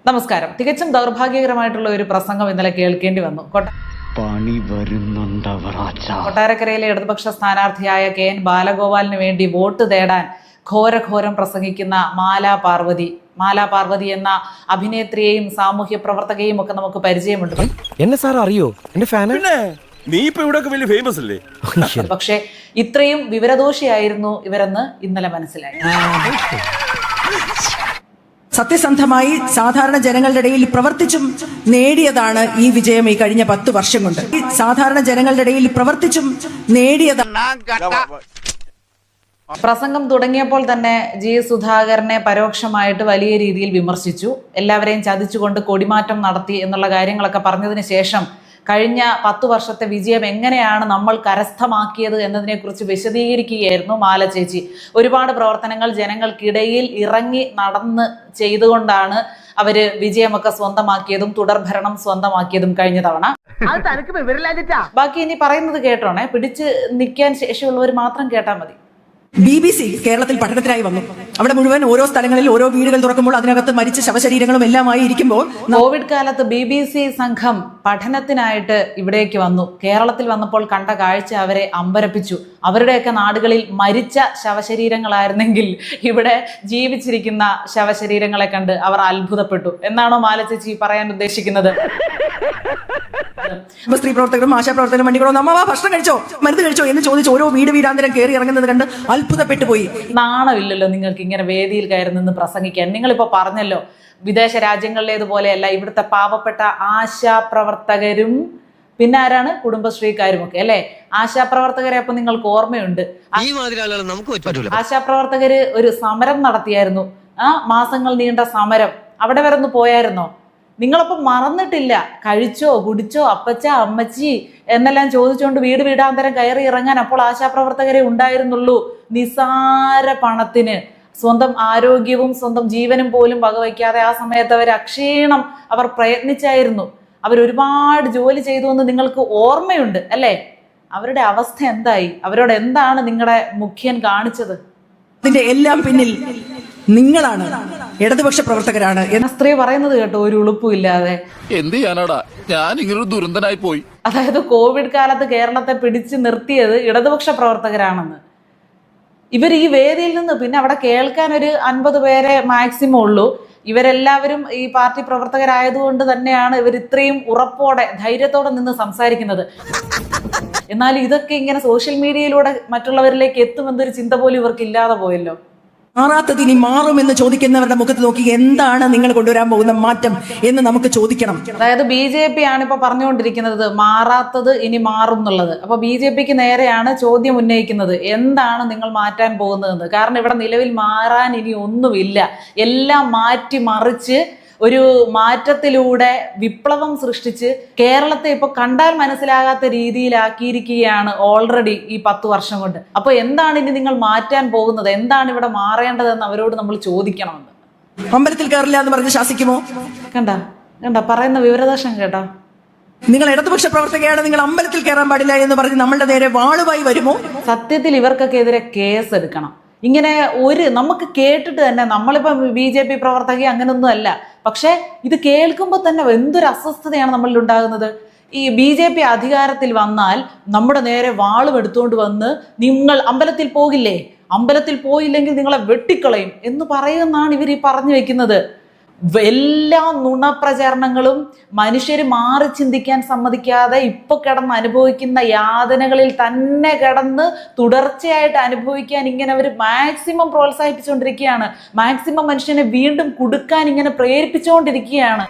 നമസ്കാരം. തികച്ചും ദൗർഭാഗ്യകരമായിട്ടുള്ള ഒരു പ്രസംഗം ഇന്നലെ കേൾക്കേണ്ടി വന്നു. കൊട്ടാരക്കരയിലെ ഇടതുപക്ഷ സ്ഥാനാർത്ഥിയായ KN ബാലഗോപാലിന് വേണ്ടി വോട്ട് തേടാൻ ഘോരഘോരം പ്രസംഗിക്കുന്ന മാലാ പാർവതി എന്ന അഭിനേത്രിയെയും സാമൂഹ്യ പ്രവർത്തകയും ഒക്കെ നമുക്ക് പരിചയമുണ്ട്. എന്നെ സാർ അറിയോ? എന്റെ ഫാനാ. നീ ഇപ്പൊ ഇവിടെ വലിയ ഫേമസ് അല്ലേ? പക്ഷെ ഇത്രയും വിവരദോഷിയായിരുന്നു ഇവരെന്ന് ഇന്നലെ മനസ്സിലായി. സത്യസന്ധമായി സാധാരണ ജനങ്ങളുടെ ഇടയിൽ പ്രവർത്തിച്ചും നേടിയതാണ് ഈ വിജയം. ഈ കഴിഞ്ഞ 10 വർഷം കൊണ്ട് സാധാരണ ജനങ്ങളുടെ ഇടയിൽ പ്രവർത്തിച്ചും നേടിയതാണ്. പ്രസംഗം തുടങ്ങിയപ്പോൾ തന്നെ സുധാകരനെ പരോക്ഷമായിട്ട് വലിയ രീതിയിൽ വിമർശിച്ചു. എല്ലാവരെയും ചതിച്ചുകൊണ്ട് കൊടിമാറ്റം നടത്തി എന്നുള്ള കാര്യങ്ങളൊക്കെ പറഞ്ഞതിന് ശേഷം കഴിഞ്ഞ 10 വർഷത്തെ വിജയം എങ്ങനെയാണ് നമ്മൾ കരസ്ഥമാക്കിയത് എന്നതിനെക്കുറിച്ച് വിശദീകരിക്കുകയായിരുന്നു മാല ചേച്ചി. ഒരുപാട് പ്രവർത്തനങ്ങൾ ജനങ്ങൾക്കിടയിൽ ഇറങ്ങി നടന്ന് ചെയ്തുകൊണ്ടാണ് അവര് വിജയമൊക്കെ സ്വന്തമാക്കിയതും തുടർഭരണം സ്വന്തമാക്കിയതും കഴിഞ്ഞ തവണ. ബാക്കി ഇനി പറയുന്നത് കേട്ടോണേ, പിടിച്ച് നിൽക്കാൻ ശേഷിയുള്ളവർ മാത്രം കേട്ടാൽ മതി. BBC കേരളത്തിൽ പഠനത്തിനായി വന്നു. അവിടെ മുഴുവൻ ഓരോ സ്ഥലങ്ങളിൽ ഓരോ വീടുകൾ തുറക്കുമ്പോൾ അതിനകത്ത് മരിച്ച ശവശരീരങ്ങളും എല്ലാമായി ഇരിക്കുമ്പോൾ കോവിഡ് കാലത്ത് BBC സംഘം പഠനത്തിനായിട്ട് ഇവിടേക്ക് വന്നു. കേരളത്തിൽ വന്നപ്പോൾ കണ്ട കാഴ്ച അവരെ അമ്പരപ്പിച്ചു. അവരുടെയൊക്കെ നാടുകളിൽ മരിച്ച ശവശരീരങ്ങളായിരുന്നെങ്കിൽ ഇവിടെ ജീവിച്ചിരിക്കുന്ന ശവശരീരങ്ങളെ കണ്ട് അവർ അത്ഭുതപ്പെട്ടു എന്നാണോ മാലച്ചേച്ചി പറയാൻ ഉദ്ദേശിക്കുന്നത്? സ്ത്രീ പ്രവർത്തകരും ആശാപ്രവർത്തകരും വണ്ടികളോ നമ്മ ഭക്ഷണം കഴിച്ചോ മരുന്ന് കഴിച്ചോ എന്ന് ചോദിച്ച് ഓരോ വീടാന്തരം കയറി ഇറങ്ങുന്നത് കണ്ട് അത്ഭുതപ്പെട്ടു പോയി. നാണമില്ലല്ലോ നിങ്ങൾക്ക് ഇങ്ങനെ വേദിയിൽ കയറി നിന്ന് പ്രസംഗിക്കാൻ? നിങ്ങളിപ്പോ പറഞ്ഞല്ലോ വിദേശ രാജ്യങ്ങളിലേതുപോലെയല്ല ഇവിടുത്തെ പാവപ്പെട്ട ആശാപ്രവർത്തകരും പിന്നെ ആരാണ് കുടുംബശ്രീക്കാരും ഒക്കെ അല്ലെ. ആശാപ്രവർത്തകരെ അപ്പൊ നിങ്ങൾക്ക് ഓർമ്മയുണ്ട്. ആശാപ്രവർത്തകര് ഒരു സമരം നടത്തിയായിരുന്നു. മാസങ്ങൾ നീണ്ട സമരം. അവിടെ വരെ ഒന്ന് പോയായിരുന്നോ? നിങ്ങളപ്പം മറന്നിട്ടില്ല. കഴിച്ചോ കുടിച്ചോ അപ്പച്ച അമ്മച്ചി എന്നെല്ലാം ചോദിച്ചുകൊണ്ട് വീടാന്തരം കയറി ഇറങ്ങാൻ അപ്പോൾ ആശാപ്രവർത്തകരെ ഉണ്ടായിരുന്നുള്ളൂ. നിസാര പണത്തിന് സ്വന്തം ആരോഗ്യവും സ്വന്തം ജീവനും പോലും വകവയ്ക്കാതെ ആ സമയത്ത് അവർ പ്രയത്നിച്ചായിരുന്നു. അവരൊരുപാട് ജോലി ചെയ്തു എന്ന് നിങ്ങൾക്ക് ഓർമ്മയുണ്ട് അല്ലേ? അവരുടെ അവസ്ഥ എന്തായി? അവരോട് എന്താണ് നിങ്ങളുടെ മുഖ്യൻ കാണിച്ചത്? ഇതിന്റെ എല്ലാം പിന്നിൽ നിങ്ങളാണ്, ഇടതുപക്ഷ പ്രവർത്തകരാണ് എന്ന സ്ത്രീ പറയുന്നത് കേട്ടോ ഒരു ഉളുപ്പുമില്ലാതെ. എന്ത് ചെയ്യാനാടാ, ഞാൻ ഇങ്ങനൊരു ദുരന്തനായി പോയി. അതായത് കോവിഡ് കാലത്ത് കേരളത്തെ പിടിച്ചു നിർത്തിയത് ഇടതുപക്ഷ പ്രവർത്തകരാണെന്ന്. ഇവർ ഈ വേദിയിൽ നിന്ന് പിന്നെ അവിടെ കേൾക്കാൻ ഒരു 50 പേരെ മാക്സിമം ഉള്ളൂ. ഇവരെല്ലാവരും ഈ പാർട്ടി പ്രവർത്തകരായതുകൊണ്ട് തന്നെയാണ് ഇവർ ഇത്രയും ഉറപ്പോടെ ധൈര്യത്തോടെ നിന്ന് സംസാരിക്കുന്നത്. എന്നാൽ ഇതൊക്കെ ഇങ്ങനെ സോഷ്യൽ മീഡിയയിലൂടെ മറ്റുള്ളവരിലേക്ക് എത്തുമെന്നൊരു ചിന്ത പോലും ഇവർക്ക് ഇല്ലാതെ പോയല്ലോ. മാറാത്തത് ഇനി മാറുമെന്ന് ചോദിക്കുന്നവരുടെ മുഖത്ത് നോക്കി എന്താണ് നിങ്ങൾ കൊണ്ടുവരാൻ പോകുന്ന മാറ്റം എന്ന് നമുക്ക് ചോദിക്കണം. അതായത് BJP ആണ് ഇപ്പൊ പറഞ്ഞുകൊണ്ടിരിക്കുന്നത് മാറാത്തത് ഇനി മാറും എന്നുള്ളത്. അപ്പൊ BJPക്ക് നേരെയാണ് ചോദ്യം ഉന്നയിക്കുന്നത്, എന്താണ് നിങ്ങൾ മാറ്റാൻ പോകുന്നതെന്ന്. കാരണം ഇവിടെ നിലവിൽ മാറാൻ ഇനി ഒന്നുമില്ല. എല്ലാം മാറ്റി മറിച്ച് ഒരു മാറ്റത്തിലൂടെ വിപ്ലവം സൃഷ്ടിച്ച് കേരളത്തെ ഇപ്പൊ കണ്ടാൽ മനസ്സിലാകാത്ത രീതിയിലാക്കിയിരിക്കുകയാണ് ഓൾറെഡി ഈ 10 വർഷം കൊണ്ട്. അപ്പൊ എന്താണ് ഇനി നിങ്ങൾ മാറ്റാൻ പോകുന്നത്? എന്താണ് ഇവിടെ മാറേണ്ടതെന്ന് അവരോട് നമ്മൾ ചോദിക്കണമെന്ന്. അമ്പലത്തിൽ കയറില്ല എന്ന് പറഞ്ഞ് ശാസിക്കുമോ? കണ്ട പറയുന്ന വിവരദോഷം കേട്ടാ. നിങ്ങൾ ഇടതുപക്ഷ പ്രവർത്തകയാണ്, നിങ്ങൾ അമ്പലത്തിൽ കയറാൻ പാടില്ല എന്ന് പറഞ്ഞ് നമ്മളുടെ നേരെ വാളുമായി വരുമോ? സത്യത്തിൽ ഇവർക്കൊക്കെ എതിരെ കേസ് എടുക്കണം. ഇങ്ങനെ നമുക്ക് കേട്ടിട്ട് തന്നെ നമ്മളിപ്പോ BJP പ്രവർത്തക അങ്ങനൊന്നും അല്ല, പക്ഷെ ഇത് കേൾക്കുമ്പോൾ തന്നെ എന്തൊരു അസ്വസ്ഥതയാണ് നമ്മളിൽ ഉണ്ടാകുന്നത്. ഈ BJP അധികാരത്തിൽ വന്നാൽ നമ്മുടെ നേരെ വാളും എടുത്തുകൊണ്ട് വന്ന് നിങ്ങൾ അമ്പലത്തിൽ പോകില്ലേ, അമ്പലത്തിൽ പോയില്ലെങ്കിൽ നിങ്ങളെ വെട്ടിക്കളയും എന്ന് പറയുമെന്നാണ് ഇവർ ഈ പറഞ്ഞു വെക്കുന്നത്. എല്ലാ നുണപ്രചരണങ്ങളും മനുഷ്യര് മാറി ചിന്തിക്കാൻ സമ്മതിക്കാതെ ഇപ്പൊ കിടന്ന് അനുഭവിക്കുന്ന യാതനകളിൽ തന്നെ കിടന്ന് തുടർച്ചയായിട്ട് അനുഭവിക്കാൻ ഇങ്ങനെ അവർ മാക്സിമം പ്രോത്സാഹിപ്പിച്ചുകൊണ്ടിരിക്കുകയാണ്. മാക്സിമം മനുഷ്യനെ വീണ്ടും കുടുക്കാൻ ഇങ്ങനെ പ്രേരിപ്പിച്ചുകൊണ്ടിരിക്കുകയാണ്.